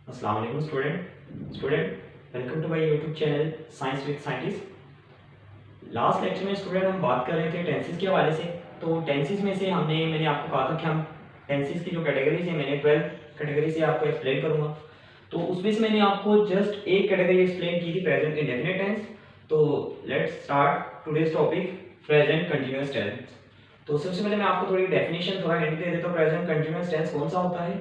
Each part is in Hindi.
अस्सलाम वालेकुम student welcome to my YouTube channel science with scientist. Last lecture में स्टूडेंट हम बात कर रहे थे टेंसेस के हवाले से। तो टेंसेस में से मैंने आपको कहा था कि हम टेंसेस की जो कैटेगरीज है मैंने 12 कैटेगरी से आपको एक्सप्लेन करूंगा। तो उसमें से मैंने आपको जस्ट एक कैटेगरी एक्सप्लेन की थी, प्रेजेंट इंडेफिनिट टेंस। तो let's start today's topic, present continuous tense. तो सबसे पहले मैं आपको थोड़ी डेफिनेशन थोड़ा हिंट दे देता हूँ। प्रेजेंट कंटिन्यूअस टेंस कौन सा होता है?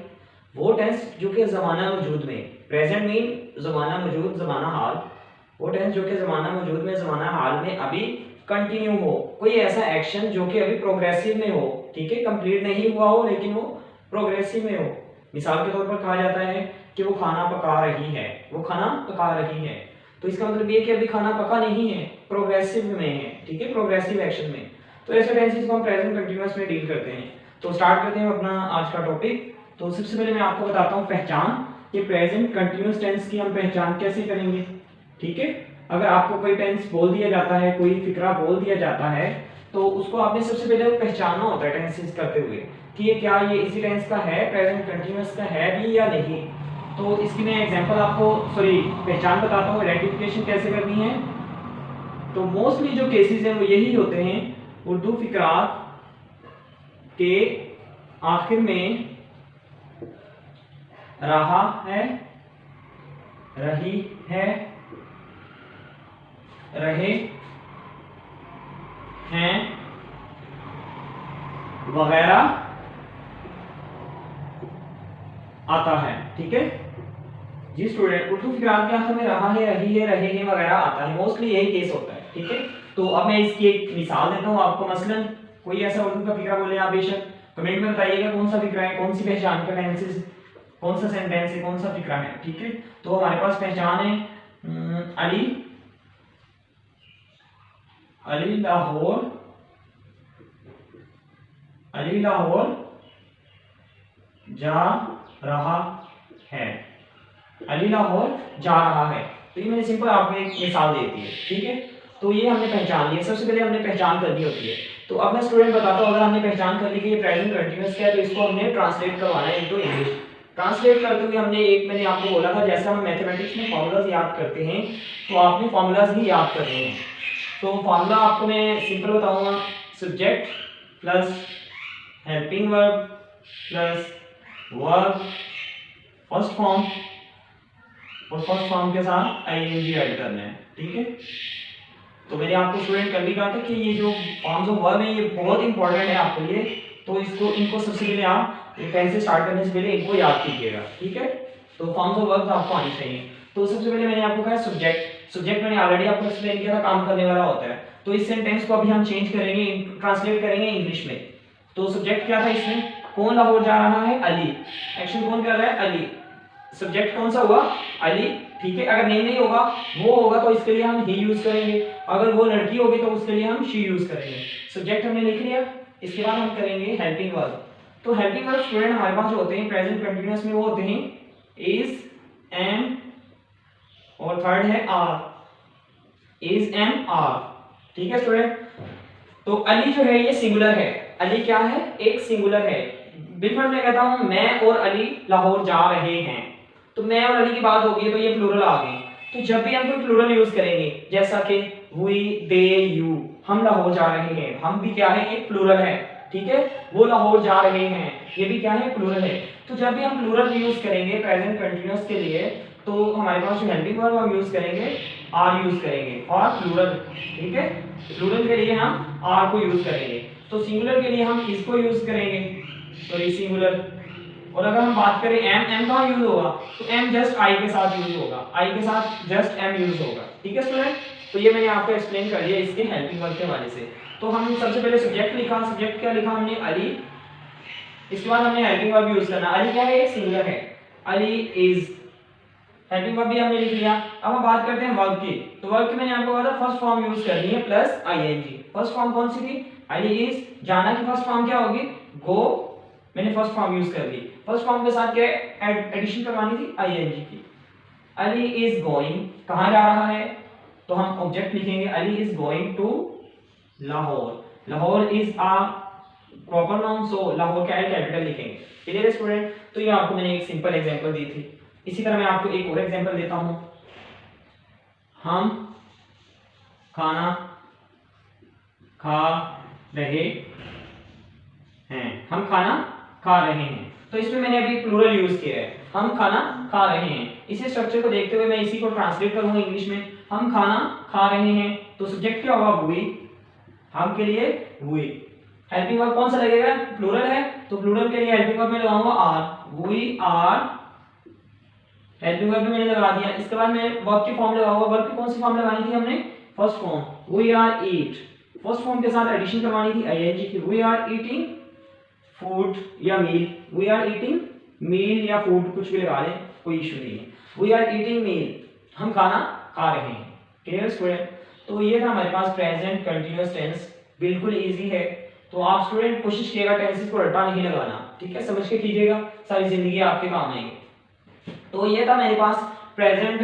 वो टेंस जो कि ज़माना मौजूद में, प्रेजेंट मीन ज़माना मौजूद, ज़माना हाल। वो टेंस जो कि ज़माना मौजूद में, ज़माना हाल में अभी कंटिन्यू हो, कोई ऐसा एक्शन जो कि अभी प्रोग्रेसिव में हो, ठीक है, कंप्लीट नहीं हुआ हो लेकिन वो प्रोग्रेसिव में हो। मिसाल के तौर पर कहा जाता है कि वो खाना पका रही है, वो खाना पका रही है। तो इसका मतलब ये कि अभी खाना पका नहीं है, प्रोग्रेसिव में है, ठीक है, प्रोग्रेसिव एक्शन में। तो ऐसे टेंसेस को हम प्रेजेंट कंटिन्यूअस में डील करते हैं। तो स्टार्ट करते हैं अपना आज का टॉपिक। तो सबसे पहले मैं आपको बताता हूँ पहचान, कि प्रेजेंट कंटिन्यूअस टेंस की हम पहचान कैसे करेंगे। ठीक है, अगर आपको कोई टेंस बोल दिया जाता है, कोई फिक्रा बोल दिया जाता है, तो उसको आपने सबसे पहले पहचानना होता है टेंसेस करते हुए कि ये क्या, ये इसी टेंस का है, प्रेजेंट कंटिन्यूअस का है भी या नहीं। तो इसकी मैं एग्जांपल आपको पहचान बताता हूँ, आइडेंटिफिकेशन कैसे करनी है। तो मोस्टली जो केसेस हैं वो यही होते हैं, उर्दू फिक्रात के आखिर में रहा है, रही है, रहे हैं वगैरह आता है। ठीक है जी स्टूडेंट, उर्दू फिक्रात के आखिर में रहा है, रही है, रहे हैं वगैरह आता है, मोस्टली यही केस होता है। ठीक है, तो अब मैं इसकी एक मिसाल देता हूँ आपको। मसलन कोई ऐसा उर्दू का फिक्रा बोले, आप बेशक कमेंट में बताइएगा कौन सा फिक्रा है, कौन सी पहचान का टेंसेस, कौन सा सेंटेंस है, कौन सा फिक्रा है। ठीक है, तो हमारे पास पहचान है अली, अली लाहौर, अली लाहौर जा रहा है, अली लाहौर जा रहा है। तो ये मैंने सिंपल आपको एक मिसाल दे दी है। ठीक है, तो ये हमने पहचान लिया, सबसे पहले हमने पहचान करनी होती है। तो अब मैं स्टूडेंट बताता हूँ, अगर हमने पहचान कर ली कि ये प्रेजेंट कंटिन्यूअस क्या है, तो इसको हमने ट्रांसलेट करवाना है इनटू इंग्लिश। ट्रांसलेट करते हुए मैंने आपको बोला था, जैसे हम मैथमेटिक्स में फॉर्मूलाज याद करते हैं तो आपने फॉर्मूलाज भी याद करने हैं। तो फॉर्मूला आपको मैं सिंपल बताऊंगा, subject plus helping verb plus verb first form, और फर्स्ट फॉर्म के साथ आईएनजी ऐड करना है। ठीक है, तो मैंने आपको स्टूडेंट कल भी कहा था कि ये जो फॉर्म्स ऑफ वर्ब है ये बहुत इंपॉर्टेंट है आपके लिए। तो इनको सबसे पहले आप पेन से स्टार्ट करने से पहले इनको याद कीजिएगा। ठीक है, तो फॉर्म्स ऑफ वर्ब आपको आनी चाहिए। तो सबसे पहले मैंने आपको कहा सब्जेक्ट, सब्जेक्ट मैंने ऑलरेडी आपको एक्सप्लेन किया था, काम करने वाला होता है। तो इस सेंटेंस को अभी हम चेंज करेंगे, ट्रांसलेट करेंगे इंग्लिश में। तो सब्जेक्ट क्या था इसमें, कौन लाहौर जा रहा है, अली। एक्शन कौन कर रहा है, अली। सब्जेक्ट कौन सा हुआ, अली। ठीक है, अगर नहीं होगा, वो होगा तो इसके लिए हम ही यूज करेंगे, अगर वो लड़की होगी तो उसके लिए हम शी यूज करेंगे। सब्जेक्ट हमने लिख लिया, इसके बाद हम करेंगे हेल्पिंग वर्ब। तो हेल्पिंग वर्ब स्टूडेंट हमारे पास जो होते हैं प्रेजेंट कंटिन्यूअस में, वो होते हैं इज, एम और थर्ड है आर, इज, एम, आर। ठीक है स्टूडेंट, तो अली जो है ये सिंगुलर है, अली क्या है, एक सिंगुलर है। बिल्कुल मैं कहता हूं मैं और अली लाहौर जा रहे हैं, तो मैं और अली की बात होगी तो ये प्लूरल आ गई। तो जब भी हम कोई प्लूरल यूज करेंगे, जैसा कि वी, दे, यू, हम लाहौर जा रहे हैं, हम भी क्या है, एक प्लूरल है। ठीक है, वो लाहौर जा रहे हैं, ये भी क्या है, प्लूरल है। तो जब भी हम प्लूरल यूज करेंगे प्रेजेंट कंटिन्यूअस के लिए, तो हमारे पास जो हेल्पिंग वर्ब हम यूज करेंगे, आर यूज करेंगे, और प्लूरल। ठीक है, प्लूरल के लिए हम आर को यूज करेंगे, तो सिंगुलर के लिए हम इसको यूज करेंगे, तो सिंगुलर। और अगर हम बात करें एम, एम कहाँ यूज होगा, तो एम जस्ट आई के साथ यूज होगा, आई के साथ जस्ट एम यूज होगा। ठीक है स्टूडेंट, तो ये मैंने आपको एक्सप्लेन कर दिया इसके हेल्पिंग वर्ब के हवाले से। तो हम सबसे पहले सब्जेक्ट लिखा, सब्जेक्ट क्या लिखा हमने, अली। इसके बाद हमने हेल्पिंग वर्ब यूज करना, अली क्या है, एक सिंगुलर है, अली इज। हेल्पिंग वर्ब भी हमने लिख लिया। अब हम बात करते हैं वर्ब की। तो वर्ब की मैंने आपको कहा था फर्स्ट फॉर्म यूज करनी है प्लस आईएनजी। फर्स्ट फॉर्म कौन सी थी, अली इज। जाना की फर्स्ट फॉर्म क्या होगी, गो, मैंने फर्स्ट फॉर्म यूज कर दी। फर्स्ट फॉर्म के साथ क्या एडिशन करवानी थी, आईएनजी की। अली इज गोइंग, कहां जा रहा है, तो हम ऑब्जेक्ट लिखेंगे, Ali is going to Lahore. Lahore is a proper noun, so Lahore क्या है, कैपिटल लिखेंगे। क्लियर है स्टूडेंट, तो ये आपको मैंने एक सिंपल एग्जांपल दी थी। इसी तरह मैं आपको एक और एग्जांपल देता हूं, हम खाना खा रहे हैं, हम खाना खा रहे हैं। तो इसमें मैंने अभी प्लूरल यूज किया है, हम खाना खा रहे हैं। इसी स्ट्रक्चर को देखते हुए मैं इसी को ट्रांसलेट करूंगा इंग्लिश में, हम खाना खा रहे हैं। तो सब्जेक्ट क्या होगा, वी, हम के लिए वी। हेल्पिंग वर्ब कौन सा लगेगा, प्लूरल है तो प्लूरल के लिए हेल्पिंग वर्ब में लगाऊंगा are, we are, helping verb में मैंने लगा दिया। इसके बाद मैं वर्ब की फॉर्म लगाऊंगा, वर्ब की कौन सी फॉर्म लगानी थी हमने, first form, we are eat. First form के साथ एडिशन करवानी थी आईएनजी की, वी आर ईटिंग फूड या मील, वी आर ईटिंग मील या फूड, कुछ भी लगा लें, कोई इशू नहीं है। वी आर ईटिंग मील, हम खाना खा रहे हैं। Clear student? तो ये था हमारे पास प्रेजेंट कंटीन्यूअस टेंस, बिल्कुल इजी है। तो आप स्टूडेंट कोशिश कीजिएगा टेंसेस को रट्टा नहीं लगाना, ठीक है, समझ के कीजिएगा, सारी जिंदगी आपके काम आएंगे। तो ये था मेरे पास प्रेजेंट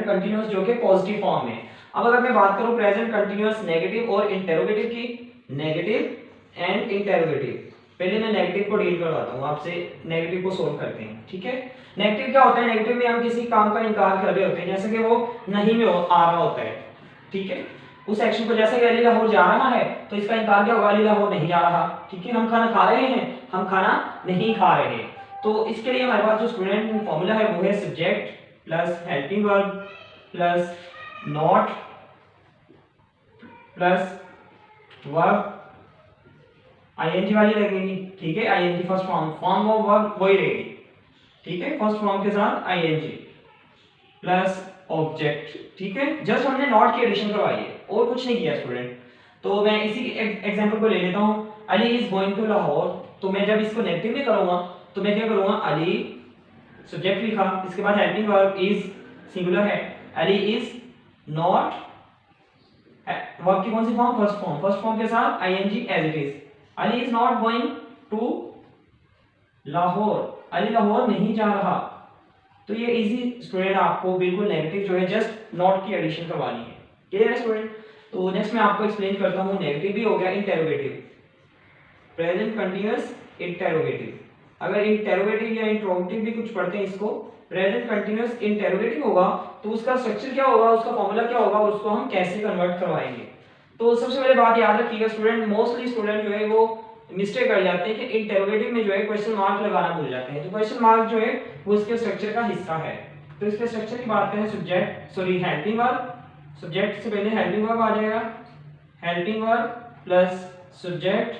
कंटीन्यूअस जो कि पॉजिटिव फॉर्म है। अब अगर मैं बात करूं प्रेजेंट कंटीन्यूअस नेगेटिव और इंटेरोगेटिव की, नेगेटिव एंड इंटेरोगेटिव, पहले मैं नेगेटिव को डील करवाता हूं आपसे, नेगेटिव को सोल्व करते हैं, ठीक है। नेगेटिव क्या होता है, नेगेटिव में हम किसी काम का इनकार कर रहे होते हैं, जैसे कि वो नहीं में आ रहा होता है, ठीक है, उस एक्शन को, जैसे कि अली लाहौर जा रहा है तो इसका इनकार क्या होगा, अली लाहौर नहीं जा रहा, ठीक है। हम खाना खा रहे हैं, हम खाना नहीं खा रहे हैं। तो इसके लिए हमारे पास जो स्टूडेंट फॉर्मूला है वो है subject plus helping verb plus not plus verb, ING वाली लगेगी, ठीक है, ING first form of verb वही रहेगी, ठीक है, फर्स्ट फॉर्म के साथ आईएनजी प्लस ऑब्जेक्ट, ठीक है। जस्ट हमने नॉट की एडिशन करवाई है और कुछ नहीं किया स्टूडेंट। तो मैं इसी एग्जांपल को ले लेता हूं, Ali is going to Lahore. तो मैं जब इसको नेगेटिव में करूंगा तो मैं क्या करूंगा, अली सब्जेक्ट लिखा, इसके बाद हेल्पिंग वर्ब इज सिंगुलर है, अली इज नॉट, वर्ब की कौन सी फॉर्म, फर्स्ट फॉर्म के साथ ING as it is, Ali is not going to Lahore, Ali Lahore नहीं जा रहा। तो ये इजी स्टूडेंट, आपको बिल्कुल नेगेटिव जो है जस्ट नॉट की एडिशन करवानी है। क्लियर है स्टूडेंट? तो नेक्स्ट मैं आपको एक्सप्लेन करता हूँ, नेगेटिव भी हो गया, इंटेरोगेटिव, प्रेजेंट कंटीन्यूअस इंटेरोगेटिव। अगर इंटेरोगेटिव या इंट्रोगेटिव भी कुछ पढ़ते हैं इसको, प्रेजेंट कंटीन्यूअस इंटेरोगेटिव होगा तो उसका स्ट्रक्चर क्या होगा, उसका फॉर्मूला क्या होगा और उसको हम कैसे कन्वर्ट करवाएंगे। तो सबसे पहले बात याद रखिएगा स्टूडेंट, मोस्टली स्टूडेंट जो है वो मिस्टेक कर जाते हैं कि इंटेरोगेटिव में जो है क्वेश्चन मार्क लगाना भूल जाते हैं। तो क्वेश्चन मार्क जो है वो इसके स्ट्रक्चर का हिस्सा है। तो इसके स्ट्रक्चर की बात करें, subject sorry helping verb, subject से पहले हेल्पिंग वर्ब आ जाएगा, helping verb plus subject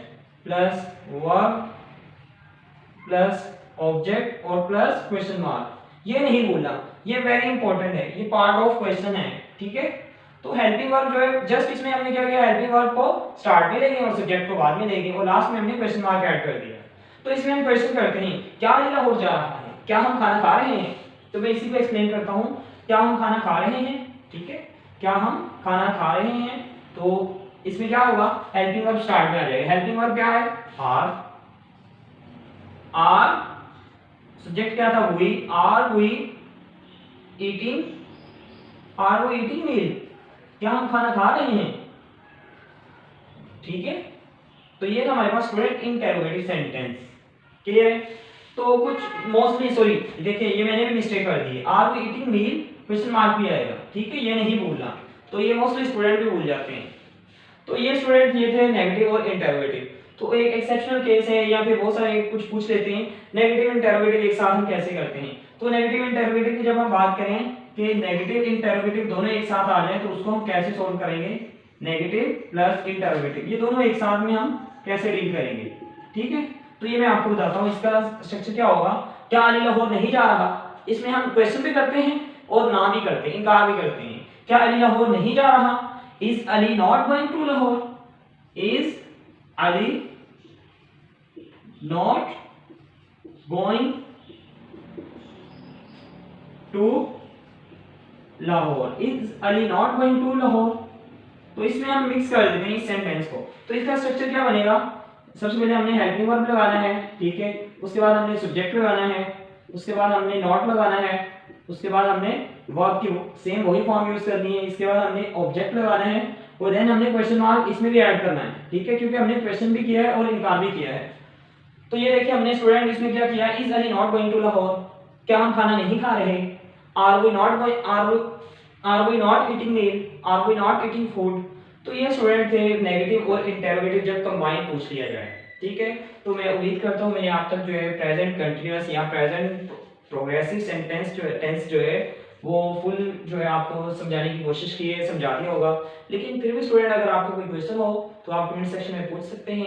plus verb plus object और प्लस क्वेश्चन मार्क। ये नहीं भूलना, ये वेरी इंपॉर्टेंट है, ये पार्ट ऑफ क्वेश्चन है, ठीक है। तो हेल्पिंग वर्ब जो है जस्ट इसमें हमने क्या किया, हेल्पिंग वर्ब को स्टार्ट में लेंगे और सब्जेक्ट को बाद में लेंगे और लास्ट में हमने क्वेश्चन मार्क ऐड कर दिया। तो इसमें हम क्वेश्चन करते हैं, क्या अली लाहौर जा रहा है, क्या हम खाना खा रहे हैं। तो मैं इसी को एक्सप्लेन करता हूं, क्या हम खाना खा रहे हैं, ठीक है, क्या हम खाना खा रहे हैं। तो इसमें क्या होगा, हेल्पिंग वर्ब स्टार्ट में आ जाएगा। हेल्पिंग वर्ब क्या है, आर, सब्जेक्ट क्या था, we, are we eating, are we eating meal, क्या हम खाना खा रहे हैं, ठीक है। तो ये था हमारे पास स्टूडेंट इंटेरोगेटिव सेंटेंस। क्लियर है? तो कुछ मोस्टली सॉरी देखिए ये मैंने भी मिस्टेक कर दी है, are we eating meal question mark भी आएगा, ठीक है, ये नहीं भूलना। तो ये मोस्टली स्टूडेंट भी भूल जाते हैं। तो ये स्टूडेंट ये थे नेगेटिव और इंटेरोगेटिव। तो एक एक्सेप्शनल केस है या फिर बहुत सारे कुछ पूछ लेते हैं, नेगेटिव इंटेरोगेटिव एक साथ हम कैसे करते हैं। तो नेगेटिव इंटेरोगेटिव की जब हम बात करें कि नेगेटिव इंटेरोगेटिव दोनों एक साथ आ जाए तो उसको हम कैसे सॉल्व करेंगे, नेगेटिव प्लस इंटेरोगेटिव, ये दोनों एक साथ में हम कैसे डील करेंगे, ठीक है। तो ये मैं आपको बताता हूँ, इसका स्ट्रक्चर क्या होगा। क्या अली लाहौर नहीं जा रहा, इसमें हम क्वेश्चन भी करते हैं और ना भी करते हैं, इनकार भी करते हैं। क्या अली लाहौर नहीं जा रहा, is Ali not going to Lahore, is Ali not going to Lahore, is Ali not going to Lahore. तो इसमें हम मिक्स कर देते हैं इस सेंटेंस को। तो इसका स्ट्रक्चर क्या बनेगा, सबसे पहले हमने हेल्पिंग वर्ब लगाना है, ठीक है, उसके बाद हमने सब्जेक्ट लगाना है, उसके बाद हमने नॉट लगाना है, उसके बाद हमने वर्ब की सेम वही फॉर्म यूज करनी है, इसके बाद हमने ऑब्जेक्ट लगाना है और देन हमने क्वेश्चन मार्क इसमें भी ऐड करना है, ठीक है, क्योंकि हमने क्वेश्चन भी किया है और इनकार भी किया है। तो ये देखिए हमने स्टूडेंट इसमें क्या किया, is Ali not going to Lahore, क्या हम खाना नहीं खा रहे? Are we not are we not eating meal? Are we not eating food? तो ये स्टूडेंट थे नेगेटिव और इंटेरोगेटिव जब कंबाइन पूछ लिया जाए, ठीक है। तो मैं उम्मीद करता हूँ मैंने आप तक जो है प्रेजेंट कंटिन्यूअस या प्रेजेंट प्रोग्रेसिव सेंटेंस जो है टेंस जो है वो फुल जो है आपको समझाने की कोशिश की है, समझा दिया होगा। लेकिन फिर भी स्टूडेंट अगर आपको कोई क्वेश्चन हो तो आप कमेंट सेक्शन में पूछ सकते हैं।